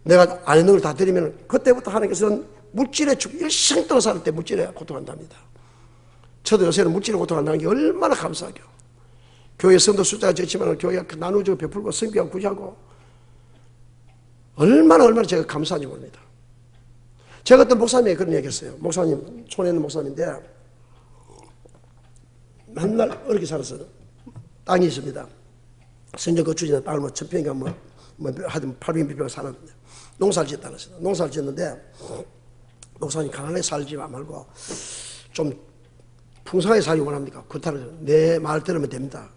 내가 안 있는 걸 다 드리면 그때부터 하나님께서는 물질에 일생 동안 살 때 물질에 고통한답니다. 저도 요새는 물질에 고통한다는 게 얼마나 감사하죠. 교회 성도 숫자가 적지만 교회가 나누어주고 베풀고 성교하고 구제하고 얼마나 제가 감사한지 모릅니다. 제가 어떤 목사님이 그런 얘기 했어요. 목사님, 촌에 있는 목사님인데 맨날 어렵게 살았어요. 땅이 있습니다. 성전 거주지나 땅을 뭐 1000평인가 하여튼 800평 살았는데 농사를 짓다는 거죠. 농사를 짓는데 목사님 가난하게 살지 말고 좀 풍성하게 살기 원합니까? 그렇다면 내 말 들으면 됩니다.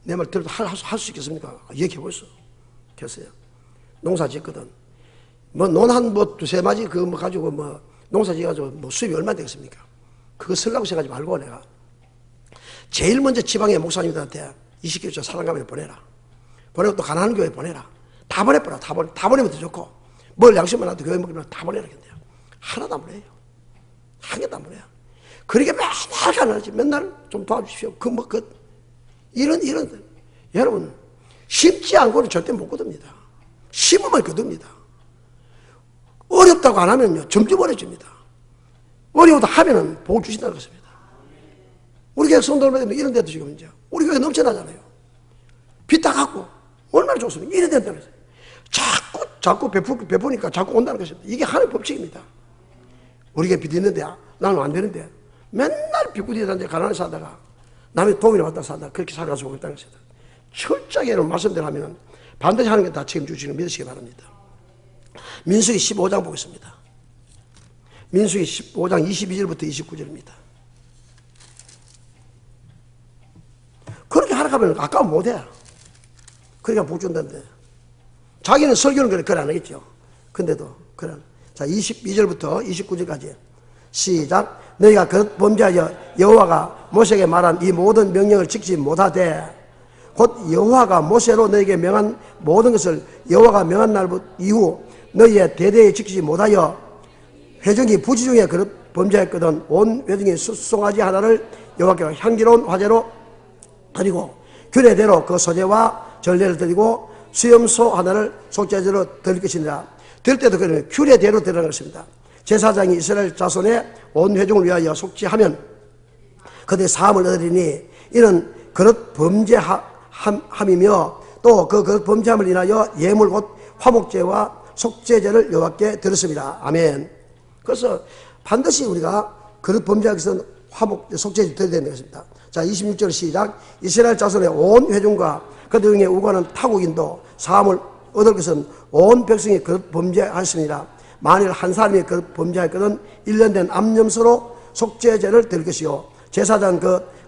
내 말 들어도 할 수 있겠습니까? 얘기해보세요. 했어요. 농사 짓거든. 논 한 두세 마지 그거 가지고 농사 지어가지고 수입이 얼마 되겠습니까? 그거 쓰려고 생각하지 말고 내가 제일 먼저 지방의 목사님들한테 20km 사랑가면 보내라. 보내고 또 가난한 교회 보내라. 다 보내버려. 다 보내면 더 좋고 뭘 양심만 놔도 교회 먹으면 다 보내라. 하나도 안 보내요. 한 개도 안 보내요. 그러게 맨날 가난하지. 맨날 좀 도와주십시오. 이런 여러분 심지 않고는 절대 못 거둡니다. 심으면 거둡니다. 어렵다고 안 하면요 점점 어려집니다. 어려워도 하면은 복 주신다는 것입니다. 우리 교회 성도들 이런 데도 지금 이제 우리 교회 넘쳐나잖아요. 빚 다 갚고 얼마나 좋습니까? 이런 데도 자꾸 베푸니까 자꾸 온다는 것입니다. 이게 하나의 법칙입니다. 우리 교회 빚 있는데 나는 안 되는데 맨날 빚구리에 다니면서 가난하게 살다가 남의 도움을 받다 살다가 그렇게 살아가서 오겠다는 것입니다. 철저하게 말씀대로 하면 반드시 하는 게 다 책임주시는 걸 믿으시기 바랍니다. 민수기 15장 보겠습니다. 민수기 15장 22절부터 29절입니다. 그렇게 하락하면 아까워 못해. 그러니까 복 준다는데 자기는 설교는 그래 안 하겠죠. 근데도 그래. 자, 22절부터 29절까지 시작. 너희가 그 범죄하여 여호와가 모세에게 말한 이 모든 명령을 지키지 못하되 곧 여호와가 모세로 너희에게 명한 모든 것을 여호와가 명한 날 이후 너희의 대대에 지키지 못하여 회중이 부지 중에 그릇 범죄했거든 온 회중이 수송아지 하나를 여호와께 향기로운 화제로 드리고 규례대로 그 소제와 전례를 드리고 수염소 하나를 속죄제로 드릴 것이니라. 드릴 때도 그러면 규례대로 드리는 것입니다. 제사장이 이스라엘 자손의 온 회중을 위하여 속죄하면 그들의 사함을 얻으리니 이는 그릇 범죄함이며 또 그 그릇 범죄함을 인하여 예물 곧 화목제와 속죄제를 여호와께 드렸습니다. 아멘. 그래서 반드시 우리가 그릇 범죄하기 위해서는 화목, 속죄제 드려야 되는 것입니다. 자, 26절 시작. 이스라엘 자손의 온 회중과 그들 중에 우고하는 타국인도 사함을 얻을 것은 온 백성이 그릇 범죄하였습니다. 만일 한 사람이 그릇 범죄할 것은 1년 된 암염소로 속죄제를 드릴 것이요 제사장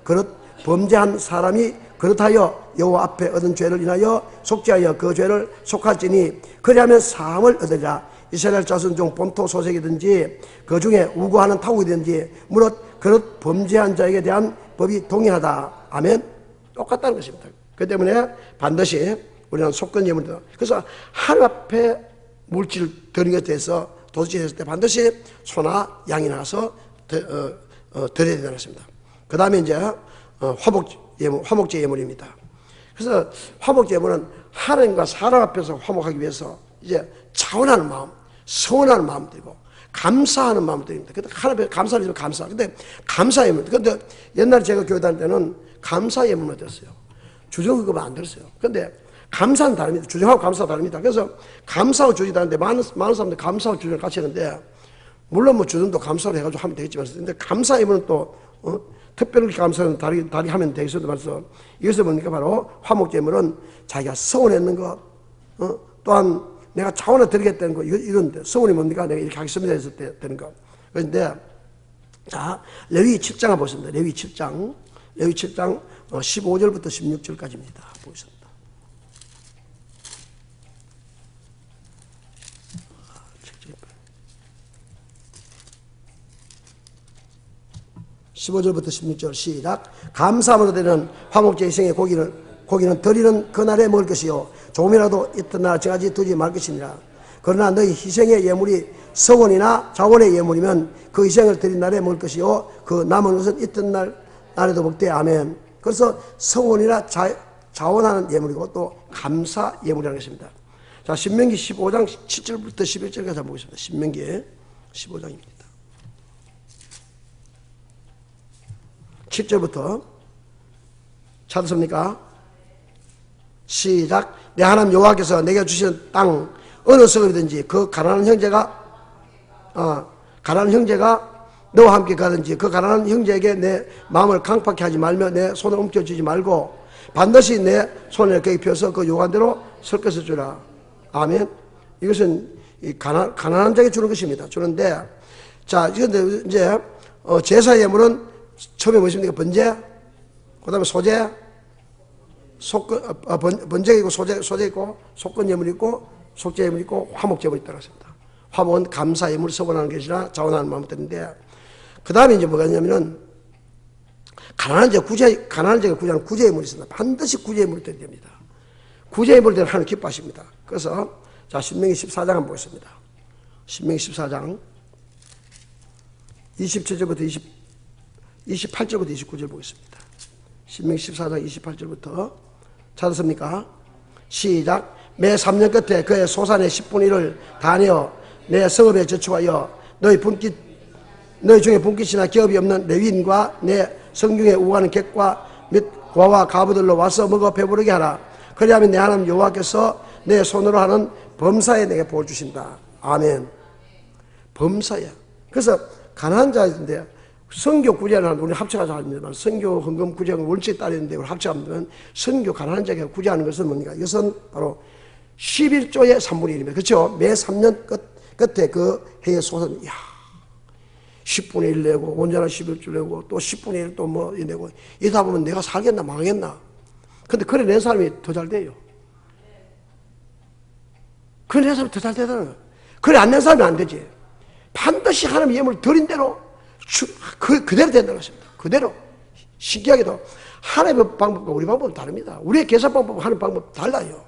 그릇 범죄한 사람이 그릇하여 여호와 앞에 얻은 죄를 인하여 속죄하여 그 죄를 속할지니 그리하면 사함을 얻으리라. 이스라엘 자손 중 본토 소색이든지 그 중에 우고하는 타국이든지 무릇 그릇 범죄한 자에게 대한 법이 동일하다. 아멘. 똑같다는 것입니다. 그 때문에 반드시 우리는 속건 예물이다. 그래서 하나님 앞에 물질 드리는 것에 대해서 도둑질 했을 때 반드시 소나 양이 나가서 드려야 된다는 것입니다. 그 다음에 이제 화목제 예물입니다. 그래서 화목제 예물은 하나님과 사람 앞에서 화목하기 위해서 이제 자원하는 마음, 서운하는 마음 들고 감사하는 마음을 드립니다. 근데 하나님께 감사를 주면 감사. 근데 감사 예물. 근데 옛날에 제가 교회 다닐 때는 감사 예물만 들었어요. 주정헌금은 안 들었어요. 근데 감사는 다릅니다. 주정하고 감사가 다릅니다. 그래서 감사하고 주정이 다른데 많은 사람들이 감사하고 주정을 같이 하는데 물론 뭐 주정도 감사로 해가지고 하면 되겠지만 근데 감사 예물은 또 특별히 감사는 다르게 하면 되겠어도 말해서 이것을 뭡니까? 바로 화목제 예물은 자기가 서운했는 것 또한 내가 자원을 드리겠다는 거, 이런데, 서운이 뭡니까? 내가 이렇게 하겠습니다 했을 때 되는 거. 그런데, 자, 레위 7장을 보겠습니다. 레위 7장. 레위 7장 15절부터 16절까지입니다. 보겠습니다. (15절부터 16절) 시작. 감사함으로 드리는 화목제 희생의 고기는 드리는 그날에 먹을 것이요 조금이라도 이튿날 정하지 두지 말 것이니라. 그러나 너희 희생의 예물이 서원이나 자원의 예물이면 그 희생을 드린 날에 먹을 것이요 그 남은 것은 이튿날에도 먹되. 아멘. 그래서 서원이나 자원하는 예물이고 또 감사 예물이라는 것입니다. 자, 신명기 15장 7절부터 11절까지 한번 보겠습니다. 신명기 15장입니다. 7절부터 찾으십니까? 시작. 내 하나님 여호와께서 내게 주신 땅 어느 성이든지 그 가난한 형제가 너와 함께 가든지 그 가난한 형제에게 내 마음을 강팍케 하지 말며 내 손을 움켜쥐지 말고 반드시 내 손을 거기 펴서 그 요구한대로 설 것을 주라. 아멘. 이것은 가난한 자에게 주는 것입니다. 주는데 자, 그런데 이제 제사 예물은 처음에 무엇입니까? 번제, 그 다음에 소제, 번제가 있고 소제 있고 속건 예물이 있고 속죄 예물이 있고 화목제 예물이 있다고 했습니다. 화목은 감사 예물을 서원하는 것이나 자원하는 마음을 드는데 그 다음에 이제 뭐가 있냐면은 가난한 자가 구제하는 구제 예물이 있습니다. 반드시 구제 예물을 드려야 됩니다. 구제 예물을 드리면 하나님 기뻐하십니다. 그래서 자, 신명기 14장 한번 보겠습니다. 신명기 14장 27절부터 28절부터 29절 보겠습니다. 신명기 14장 28절부터 찾았습니까? 시작. 매 3년 끝에 그의 소산의 10분의 1을 다 내어 내 성읍에 저축하여 너희 중에 분깃이나 기업이 없는 레위인과 내 성중에 우하는 객과 및 고아와 가부들로 와서 먹어 배부르게 하라. 그리하면 내 하나님 여호와께서 내 손으로 하는 범사에 내게 복을 주신다. 아멘. 범사야. 그래서 가난한 자인데 선교 구제를 하는데 우리 합쳐가지고 합니다만 선교 헌금 구제가 원칙에 따르는데 우리 합쳐하면 선교 가난한 자에게 구제하는 것은 뭡니까? 이것은 바로 11조의 3분의 1입니다. 그렇죠? 매 3년 끝에 그 해의 소선, 이야, 10분의 1 내고, 온전한 11조 내고, 또 10분의 1 또 뭐 내고, 이러다 보면 내가 살겠나, 망하겠나. 근데 그래 낸 사람이 더 잘 돼요. 그래 낸 사람이 더 잘 되다는 거예요. 그래 안 낸 사람이 안 되지. 반드시 하나님 예물을 드린 대로 그대로 된다는 것입니다. 그대로. 신기하게도 하나님의 방법과 우리 방법은 다릅니다. 우리의 계산 방법과 하나님 방법은 달라요.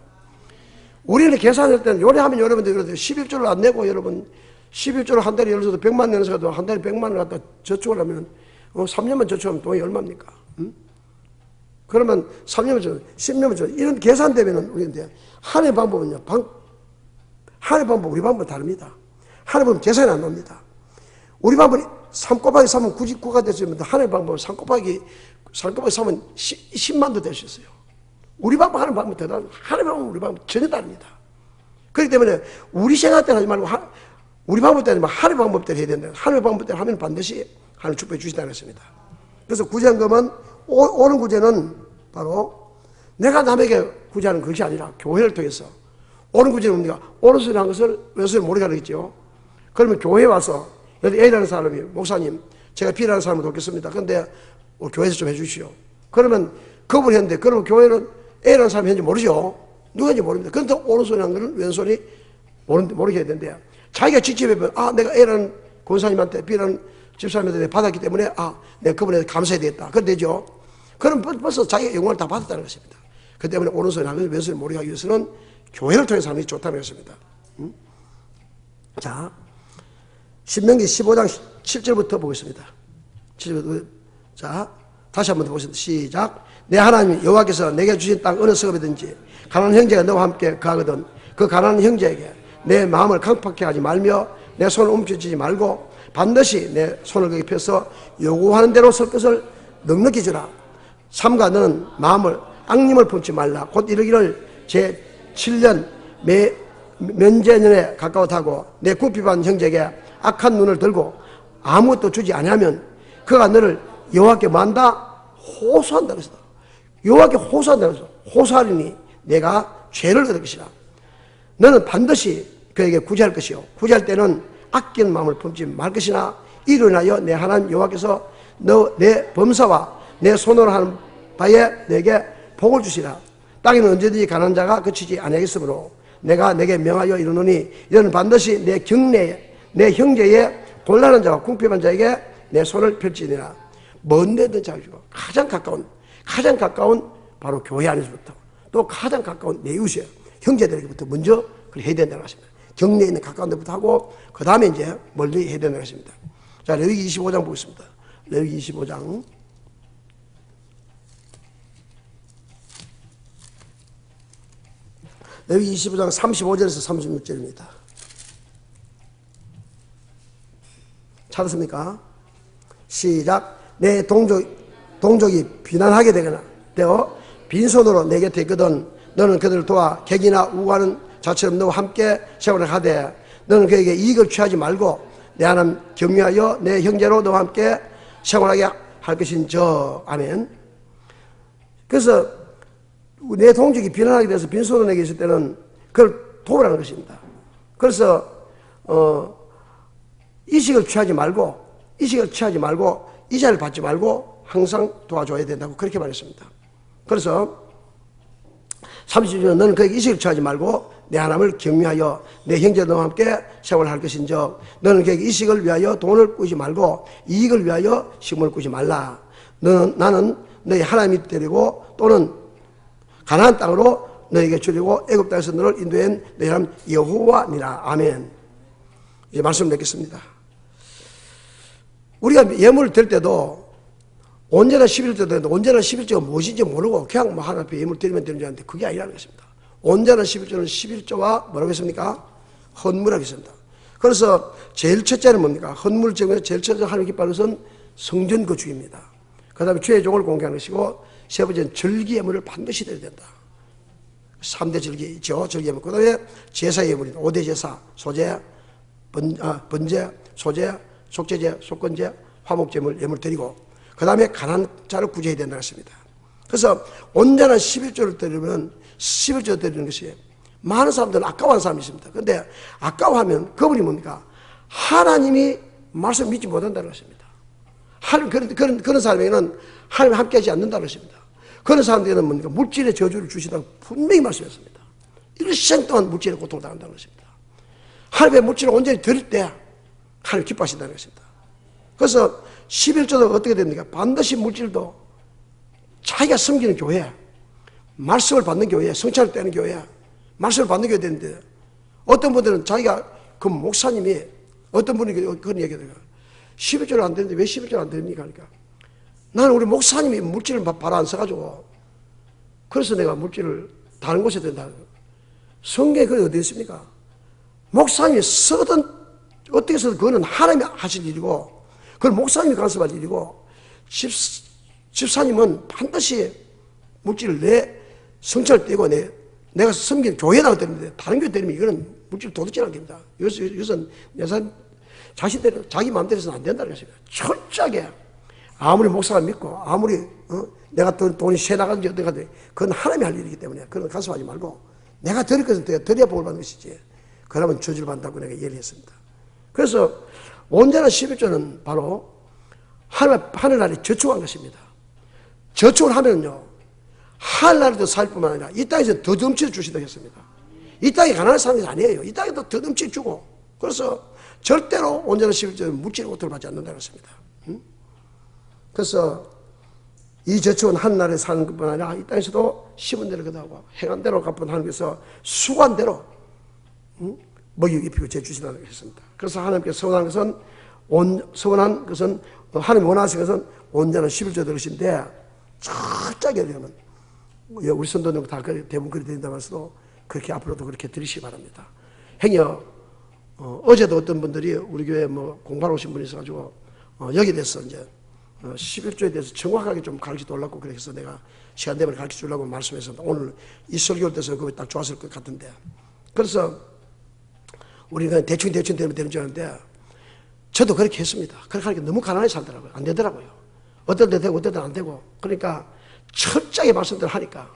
우리는 계산할 때는 요래하면 여러분들 11조를 안 내고 여러분 11조를 한 달에 예를 들어서 100만 내는 사람도 한 달에 100만 원을 갖다 저축을 하면 3년만 저축하면 돈이 얼마입니까? 그러면 3년만 저축, 10년만 저축 이런 계산되면은 우리인데 하나님의 방법은요. 하나님의 방법 우리 방법은 다릅니다. 하나님의 방법은 계산이 안 납니다. 우리 방법은 3 곱하기 3은 99가 됐으면 하나님의 방법은 3 곱하기 3은 10만도 될 수 있어요. 우리 방법 하는 방법 대단. 하나님 방법 우리 방법 전혀 다릅니다. 그렇기 때문에 우리 생각 때는 하지 말고 우리 방법대로 하나님 방법대로 해야 된다. 하나님 방법대로 하면 반드시 하나님 축복해 주신다는 것입니다. 그래서 구제한금은 옳은 구제는 바로 내가 남에게 구제하는 것이 아니라 교회를 통해서 옳은 구제는 우리가 옳은 소리 한 것을 왼소리 모르게 하겠죠. 그러면 교회에 와서 A라는 사람이 목사님 제가 B라는 사람을 돕겠습니다. 그런데 교회에서 좀 해주시오. 그러면 그분이 했는데 그러면 교회는 A라는 사람이 했는지 모르죠. 누구인지 모릅니다. 그런데 옳은 소리 한 거는 왼손이 모르게 해야 되는데 자기가 직접 해보면 내가 A라는 권사님한테 B라는 집사님한테 받았기 때문에 내가 그분에 감사해야 되겠다. 그럼 되죠. 그럼 벌써 자기가 영광을 다 받았다는 것입니다. 그 때문에 옳은 소리 하면서 왼손을 모르게 하기 위해서는 교회를 통해서 하는 게 좋다는 것입니다. 자, 신명기 15장 7절부터 보겠습니다. 7절부터. 자, 다시 한번 더 보겠습니다. 시작. 내 하나님 여호와께서 내게 주신 땅 어느 성읍이든지 가난한 형제가 너와 함께 가거든 그 가난한 형제에게 내 마음을 강팍하게 하지 말며 내 손을 움켜쥐지 말고 반드시 내 손을 거기 펴서 요구하는 대로 쓸 것을 넉넉히 주라. 삼가 너는 마음을 악님을 품지 말라. 곧 이르기를 제 7년 면제년에 가까웠다고 내 굽히반 형제에게 악한 눈을 들고 아무것도 주지 아니하면 그가 너를 여호와께 만다 호소한다 그랬어. 여호와께 호소한다 그랬어. 호소하리니 내가 죄를 얻을 것이라. 너는 반드시 그에게 구제할 것이요 구제할 때는 아끼는 마음을 품지 말 것이나 이로 인하여 내 하나님 여호와께서 너 내 범사와 내 손으로 하는 바에 내게 복을 주시라. 땅에는 언제든지 가난한 자가 그치지 아니하겠으므로 내가 내게 명하여 이르노니 이는 반드시 내 경내에 내 형제의 곤란한 자와 궁핍한 자에게 내 손을 펼치니라. 먼 데든 잘 주고 가장 가까운 바로 교회 안에서부터 또 가장 가까운 내 이웃이에요. 형제들에게부터 먼저 그걸 해야 된다는 것입니다. 경내에 있는 가까운 데부터 하고 그 다음에 이제 멀리 해야 된다는 것입니다. 자, 레위기 25장 보겠습니다. 레위기 25장 레위기 25장 35절에서 36절입니다. 찾았습니까? 시작. 내 동족이 비난하게 되어 빈손으로 내 곁에 있거든 너는 그들을 도와 객이나 우고하는 자처럼 너와 함께 생활을 하되 너는 그에게 이익을 취하지 말고 내 하나님 경외하여 내 형제로 너와 함께 생활하게 할 것인저. 아멘. 그래서 내 동족이 비난하게 돼서 빈손으로 내게 있을 때는 그걸 도우라는 것입니다. 그래서 이식을 취하지 말고 이자를 받지 말고 항상 도와줘야 된다고 그렇게 말했습니다. 그래서 30절 너는 그에게 이식을 취하지 말고 내 하나님을 경외하여 내 형제들과 함께 생활할 것인즉 너는 그에게 이식을 위하여 돈을 꾸지 말고 이익을 위하여 식물을 꾸지 말라. 나는 너희 하나님이 되리고 또는 가나안 땅으로 너에게 주리고 애굽 땅에서 너를 인도한 너희 하나님 여호와니라. 아멘. 이제 말씀 맺겠습니다. 우리가 예물을 드릴 때도 언제나 11조 드리는데 언제나 11조가 무엇인지 모르고 그냥 뭐 하나 앞에 예물 드리면 되는 줄 알았는데 그게 아니라는 것입니다. 언제나 11조는 11조와 뭐라고 했습니까? 헌물이라고 했습니다. 그래서 제일 첫째는 뭡니까? 헌물 중에 제일 첫째 하나님 기뻐하는 것은 성전 거주입니다. 그 다음에 주의 종을 공개하는 것이고 세 번째는 절기 예물을 반드시 드려야 된다. 3대 절기 있죠. 절기 예물. 그 다음에 제사 예물입니다. 5대 제사, 소제, 번제, 소제, 속죄제, 속건제, 화목제물 예물 드리고 그 다음에 가난한 자를 구제해야 된다고 했습니다. 그래서 언제나 11조를 드리면 11조 드리는 것이 많은 사람들은 아까워하는 사람이 있습니다. 그런데 아까워하면 그분이 뭡니까? 하나님이 말씀 믿지 못한다는 것입니다. 그런 사람에게는 하나님이 함께하지 않는다는 것입니다. 그런 사람들에게는 뭡니까? 물질의 저주를 주시다고 분명히 말씀했습니다. 일생 동안 물질의 고통을 당한다는 것입니다. 하나님의 물질을 온전히 드릴 때 하나님 기뻐하신다는 것입니다. 그래서 11조도 어떻게 됩니까? 반드시 물질도 자기가 섬기는 교회, 말씀을 받는 교회, 성찬을 떼는 교회, 말씀을 받는 교회 되는데 어떤 분들은 자기가 그 목사님이 어떤 분이 그런 얘기를 해요. 11조를 안 되는데 왜 11조를 안 됩니까? 그러니까 나는 우리 목사님이 물질을 바로 안 써가지고 그래서 내가 물질을 다른 곳에 된다. 성경에 그게 어디 있습니까? 목사님이 쓰든 어떻게 써든 그거는 하나님이 하실 일이고 그걸 목사님이 간섭할 일이고 집사님은 반드시 물질을 내 성찰을 떼고 내가 섬기는 교회라고 되는데 다른 교회 때리면 이거는 물질 도둑질한 겁니다. 이것은 자신대로, 자기 마음대로 해서는 안 된다는 것입니다. 철저하게, 아무리 목사가 믿고, 아무리, 내가 돈이 새 나가든지 어떻게 하든지, 그건 하나님이 할 일이기 때문에, 그건 간섭하지 말고, 내가 드릴 것은 드려야 복을 받는 것이지. 그러면 저주를 받는다고 내가 예리했습니다. 그래서, 온전한 11조는 바로, 하늘나라에 저축한 것입니다. 저축을 하면요, 하늘나라도 살 뿐만 아니라, 이 땅에서 더 넘쳐 주시도록 했습니다. 이 땅이 가난한 사람이 아니에요. 이 땅에도 더 넘쳐 주고, 그래서, 절대로 온전한 11조는 물질의 고통을 받지 않는다고 했습니다. 그래서 이 저축은 하늘나라에 사는 것뿐 아니라 이 땅에서도 심은 대로 거두고 행한 대로 갚은 하나님께서 수고한 대로 먹이고 입히고 재주시다고 했습니다. 그래서 하나님께서 서원한 것은 하나님이 원하시는 것은 온전한 11조 들으신데 철저하게 되면 우리 선도는 다 대부분 그렇게 된다면서도 그렇게 앞으로도 그렇게 들으시기 바랍니다. 행여 어제도 어떤 분들이 우리 교회에 공부하러 오신 분이 있어가지고 여기에 대해서 이제 11조에 대해서 정확하게 좀 가르쳐 달라고 그래서 내가 시간 되면 가르쳐 주려고 말씀했습니다. 오늘 이 설교를 때서 그거 딱 좋았을 것 같은데, 그래서 우리가 대충 되면 되는 줄 알았는데 저도 그렇게 했습니다. 그렇게 하니까 너무 가난하게 살더라고요. 안 되더라고요. 어떨 때 되고 어떨 때 안 되고. 그러니까 철저하게 말씀대로 하니까,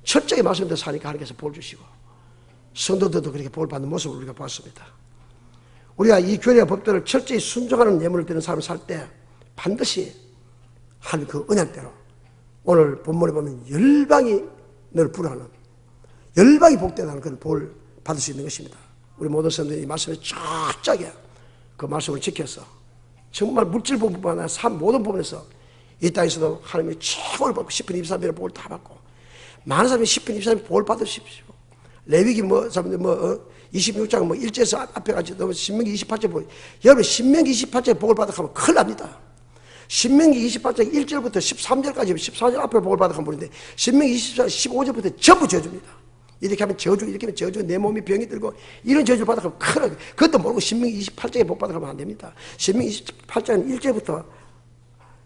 철저하게 말씀대로 사니까 하나님께서 볼 주시고, 성도들도 그렇게 볼 받는 모습을 우리가 봤습니다. 우리가 이 교리와 법들을 철저히 순종하는 예물을 드는 사람을 살 때 반드시 한 그 언약대로, 오늘 본문에 보면 열방이 너를 부르하는, 열방이 복되다는 그런 볼 받을 수 있는 것입니다. 우리 모든 성도들이 이 말씀에 철저하게 그 말씀을 지켜서 정말 물질 부분뿐만 아니라 삶 모든 부분에서 이 땅에서도 하나님의 최고를 받고 10편 23편의 복을 다 받고, 많은 사람이 10편 23편 복을 받으십시오. 레위기 26장 1절에서 앞에 같이 너무 신명기 28절 복, 여러분 신명기 28절 복을 받아가면 큰일 납니다. 신명기 28장 1절부터 13절까지 14절 앞에 복을 받아가면 보는데, 신명기 24장 15절부터 전부 저주입니다. 이렇게 하면 저주, 이렇게 하면 저주, 내 몸이 병이 들고 이런 저주를 받아가면 큰일 납니다. 그것도 모르고 신명기 28장에 복 받아가면 안 됩니다. 신명기 28장 1절부터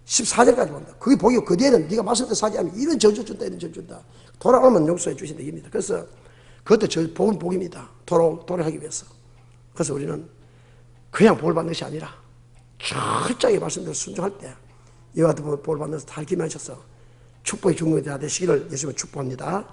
14절까지 본다. 그게 복이고, 그 뒤에는 네가 말씀대로 사지 않으면 이런 저주 준다, 이런 저주 준다. 돌아오면 용서해 주신다, 이깁니다. 그래서 그것도 복은 복입니다. 돌아가기 위해서. 그래서 우리는 그냥 복을 받는 것이 아니라 철저하게 말씀대로 순종할 때 이와 같은 복을 받는 것을 다 기만하셔서 축복의 중국이 다 되시기를 예수님을 축복합니다.